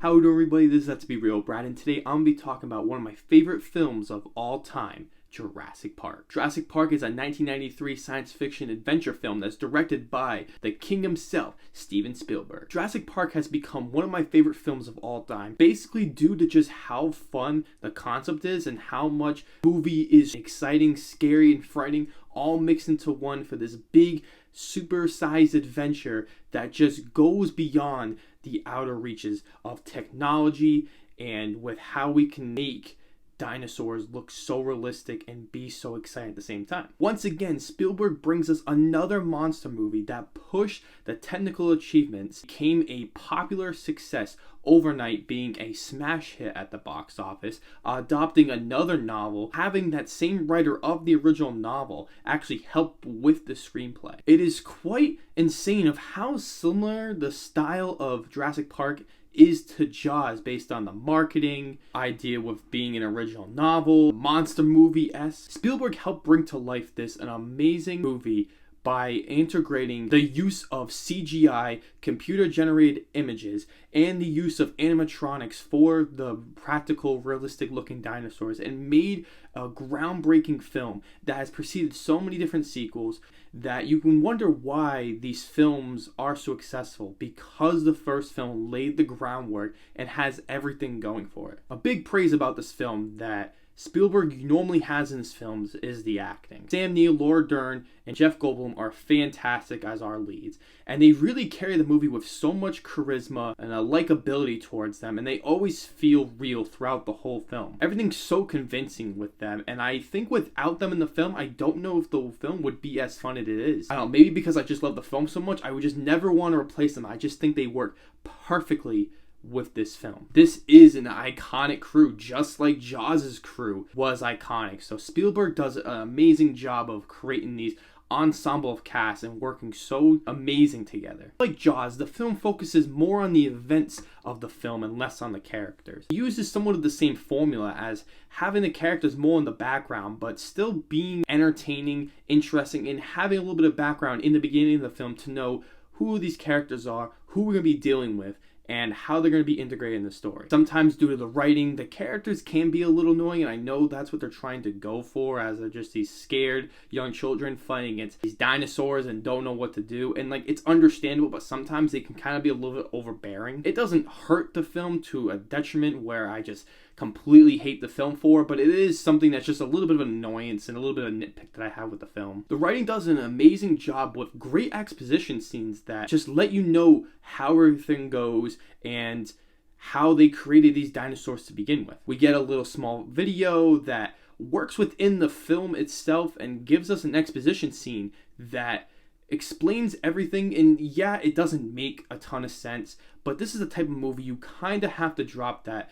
How we doing, everybody? This is That To Be Real, Brad, and today I'm going to be talking about one of my favorite films of all time, Jurassic Park. Jurassic Park is a 1993 science fiction adventure film that's directed by the king himself, Steven Spielberg. Jurassic Park has become one of my favorite films of all time, basically due to just how fun the concept is and how much the movie is exciting, scary, and frightening, all mixed into one for this big, super-sized adventure that just goes beyond the outer reaches of technology and with how we can make dinosaurs look so realistic and be so exciting at the same time. Once again, Spielberg brings us another monster movie that pushed the technical achievements, became a popular success overnight, being a smash hit at the box office, adopting another novel, having that same writer of the original novel actually help with the screenplay. It is quite insane of how similar the style of Jurassic Park is to Jaws based on the marketing idea with being an original novel, monster movie-esque. Spielberg helped bring to life this an amazing movie by integrating the use of CGI, computer-generated images, and the use of animatronics for the practical, realistic-looking dinosaurs, and made a groundbreaking film that has preceded so many different sequels that you can wonder why these films are so successful, because the first film laid the groundwork and has everything going for it. A big praise about this film that Spielberg normally has in his films is the acting. Sam Neill, Laura Dern, and Jeff Goldblum are fantastic as our leads, and they really carry the movie with so much charisma and a likability towards them, and they always feel real throughout the whole film. Everything's so convincing with them, and I think without them in the film, I don't know if the film would be as fun as it is. I don't know, maybe because I just love the film so much, I would just never want to replace them. I just think they work perfectly with this film. This is an iconic crew, just like Jaws' crew was iconic. So Spielberg does an amazing job of creating these ensemble of cast and working so amazing together. Like Jaws, the film focuses more on the events of the film and less on the characters. It uses somewhat of the same formula as having the characters more in the background, but still being entertaining, interesting, and having a little bit of background in the beginning of the film to know who these characters are, who we're going to be dealing with, and how they're going to be integrated in the story. Sometimes due to the writing, the characters can be a little annoying, and I know that's what they're trying to go for, as they're just these scared young children fighting against these dinosaurs and don't know what to do. And like, it's understandable, but sometimes they can kind of be a little bit overbearing. It doesn't hurt the film to a detriment where I just completely hate the film for, but it is something that's just a little bit of an annoyance and a little bit of a nitpick that I have with the film. The writing does an amazing job with great exposition scenes that just let you know how everything goes and how they created these dinosaurs to begin with. We get a little small video that works within the film itself and gives us an exposition scene that explains everything, and yeah, it doesn't make a ton of sense, but this is the type of movie you kind of have to drop that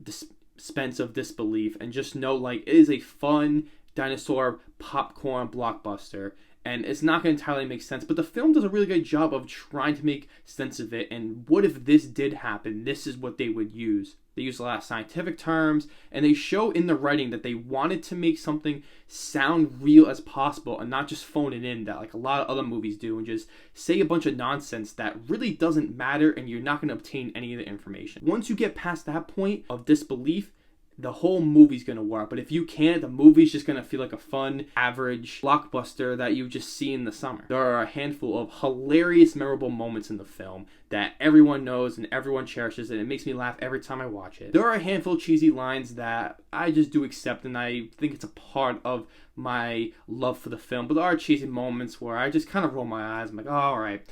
dispense of disbelief and just know, like, it is a fun dinosaur popcorn blockbuster, and it's not going to entirely make sense, but the film does a really good job of trying to make sense of it. And what if this did happen? This is what they would use. They use a lot of scientific terms, and they show in the writing that they wanted to make something sound real as possible and not just phone it in, that like a lot of other movies do, and just say a bunch of nonsense that really doesn't matter and you're not going to obtain any of the information. Once you get past that point of disbelief, the whole movie's going to work. But if you can't, the movie's just going to feel like a fun, average blockbuster that you just see in the summer. There are a handful of hilarious, memorable moments in the film that everyone knows and everyone cherishes, and it makes me laugh every time I watch it. There are a handful of cheesy lines that I just do accept, and I think it's a part of my love for the film. But there are cheesy moments where I just kind of roll my eyes. I'm like, oh, all right.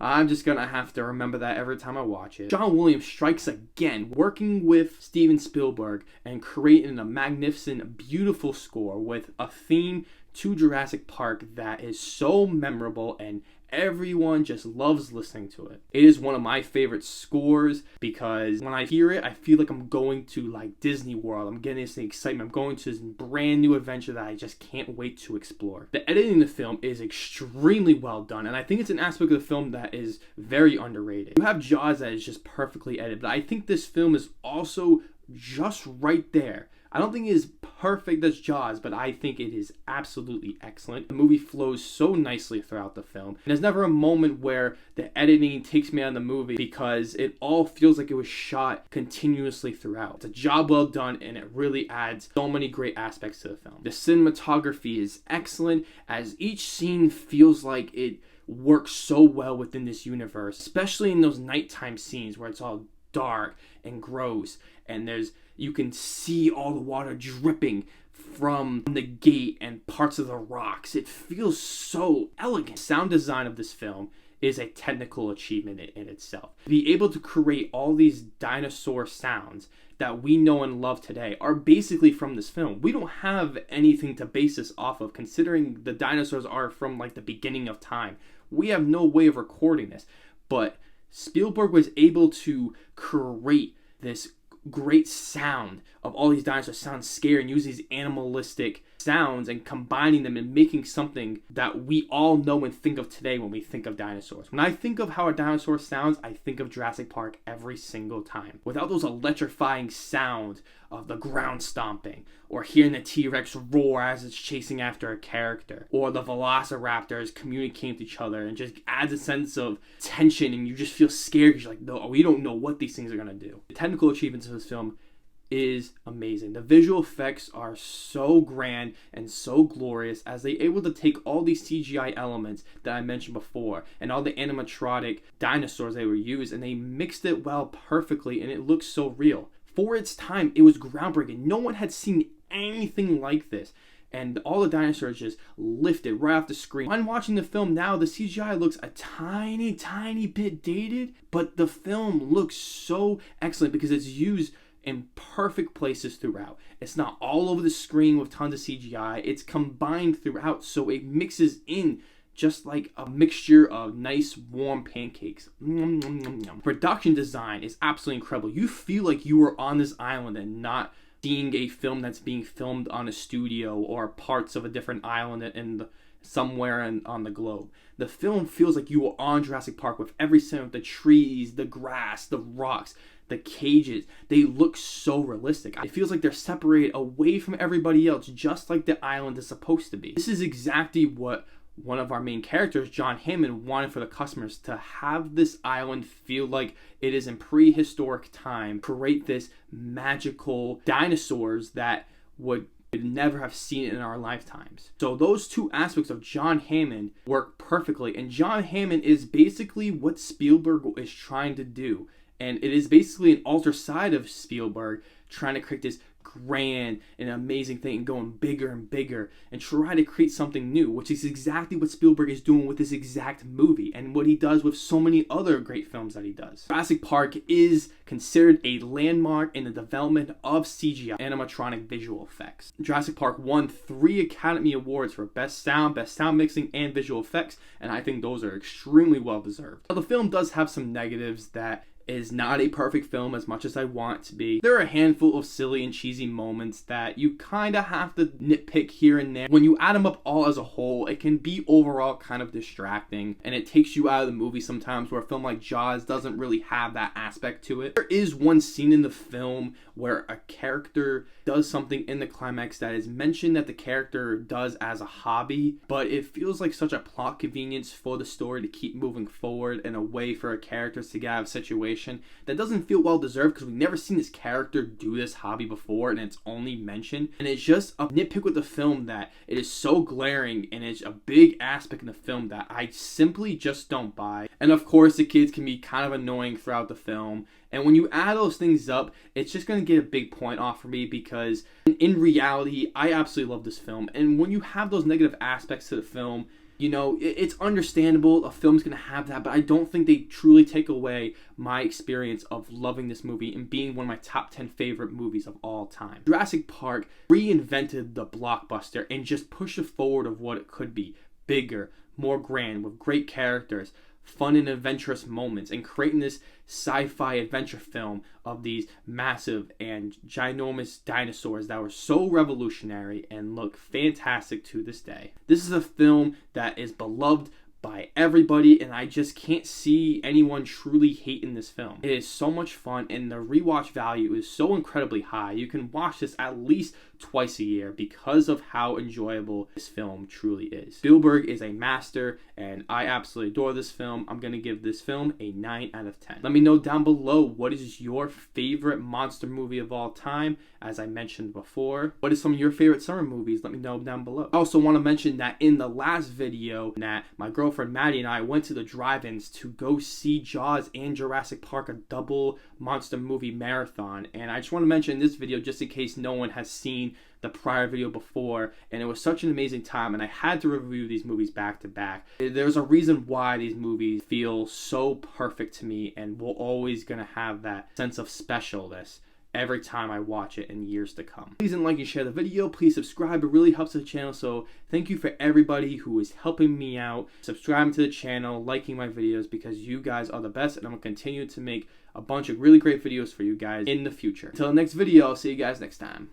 I'm just going to have to remember that every time I watch it. John Williams strikes again, working with Steven Spielberg and creating a magnificent, beautiful score with a theme to Jurassic Park that is so memorable and everyone just loves listening to it. It is one of my favorite scores because when I hear it, I feel like I'm going to like Disney World. I'm getting this excitement. I'm going to this brand new adventure that I just can't wait to explore. The editing in the film is extremely well done, and I think it's an aspect of the film that is very underrated. You have Jaws that is just perfectly edited, but I think this film is also just right there I don't think it is perfect as Jaws, but I think it is absolutely excellent. The movie flows so nicely throughout the film. And there's never a moment where the editing takes me out of the movie because it all feels like it was shot continuously throughout. It's a job well done, and it really adds so many great aspects to the film. The cinematography is excellent, as each scene feels like it works so well within this universe, especially in those nighttime scenes where it's all dark and gross, and you can see all the water dripping from the gate and parts of the rocks. It feels so elegant. Sound design of this film is a technical achievement in itself. To be able to create all these dinosaur sounds that we know and love today are basically from this film. We don't have anything to base this off of, considering the dinosaurs are from like the beginning of time. We have no way of recording this, but Spielberg was able to create this great sound of all these dinosaurs sound scary and use these animalistic sounds and combining them and making something that we all know and think of today when we think of dinosaurs. When I think of how a dinosaur sounds, I think of Jurassic Park every single time. Without those electrifying sounds of the ground stomping, or hearing the T-Rex roar as it's chasing after a character, or the velociraptors communicating with each other, and just adds a sense of tension, and you just feel scared because you're like, no, we don't know what these things are going to do. The technical achievements of this film is amazing. The visual effects are so grand and so glorious, as they're able to take all these CGI elements that I mentioned before and all the animatronic dinosaurs they were used, and they mixed it well perfectly, and it looks so real. For its time, it was groundbreaking. No one had seen anything like this, and all the dinosaurs just lifted right off the screen. When watching the film now, the CGI looks a tiny bit dated, but the film looks so excellent because it's used in perfect places throughout. It's not all over the screen with tons of CGI. It's combined throughout, so it mixes in just like a mixture of nice warm pancakes. Production design is absolutely incredible. You feel like you were on this island and not seeing a film that's being filmed on a studio or parts of a different island somewhere on the globe. The film feels like you were on Jurassic Park with every sound, the trees, the grass, the rocks, the cages. They look so realistic. It feels like they're separated away from everybody else, just like the island is supposed to be. This is exactly what one of our main characters, John Hammond, wanted for the customers, to have this island feel like it is in prehistoric time, create this magical dinosaurs that would never have seen it in our lifetimes. So those two aspects of John Hammond work perfectly, and John Hammond is basically what Spielberg is trying to do. And it is basically an alter side of Spielberg trying to create this grand and amazing thing and going bigger and bigger and try to create something new, which is exactly what Spielberg is doing with this exact movie and what he does with so many other great films that he does. Jurassic Park is considered a landmark in the development of CGI, animatronic visual effects. Jurassic Park won 3 Academy Awards for Best Sound Mixing, and Visual Effects, and I think those are extremely well deserved. Now, the film does have some negatives that is not a perfect film as much as I want it to be. There are a handful of silly and cheesy moments that you kind of have to nitpick here and there. When you add them up all as a whole, it can be overall kind of distracting, and it takes you out of the movie sometimes, where a film like Jaws doesn't really have that aspect to it. There is one scene in the film where a character does something in the climax that is mentioned that the character does as a hobby, but it feels like such a plot convenience for the story to keep moving forward and a way for a character to get out of a situation that doesn't feel well deserved, because we've never seen this character do this hobby before and it's only mentioned. And it's just a nitpick with the film that it is so glaring, and it's a big aspect in the film that I simply just don't buy. And of course, the kids can be kind of annoying throughout the film. And when you add those things up, it's just going to get a big point off for me, because in reality, I absolutely love this film. And when you have those negative aspects to the film, you know, it's understandable. A film's going to have that, but I don't think they truly take away my experience of loving this movie and being one of my top 10 favorite movies of all time. Jurassic Park reinvented the blockbuster and just pushed it forward of what it could be. Bigger, more grand, with great characters, fun and adventurous moments, and creating this sci-fi adventure film of these massive and ginormous dinosaurs that were so revolutionary and look fantastic to this day. This is a film that is beloved by everybody, and I just can't see anyone truly hating this film. It is so much fun, and the rewatch value is so incredibly high. You can watch this at least twice a year because of how enjoyable this film truly is. Spielberg is a master, and I absolutely adore this film. I'm going to give this film a 9 out of 10. Let me know down below, what is your favorite monster movie of all time? As I mentioned before, what is some of your favorite summer movies? Let me know down below. I also want to mention that in the last video that my girlfriend Maddie and I went to the drive-ins to go see Jaws and Jurassic Park, a double monster movie marathon. And I just want to mention this video just in case no one has seen the prior video before, and it was such an amazing time, and I had to review these movies back to back. There's a reason why these movies feel so perfect to me, and we're always gonna have that sense of specialness every time I watch it in years to come. Please like and share the video. Please subscribe. It really helps the channel. So thank you for everybody who is helping me out, subscribing to the channel, liking my videos, because you guys are the best, and I'm gonna continue to make a bunch of really great videos for you guys in the future. Until the next video, I'll see you guys next time.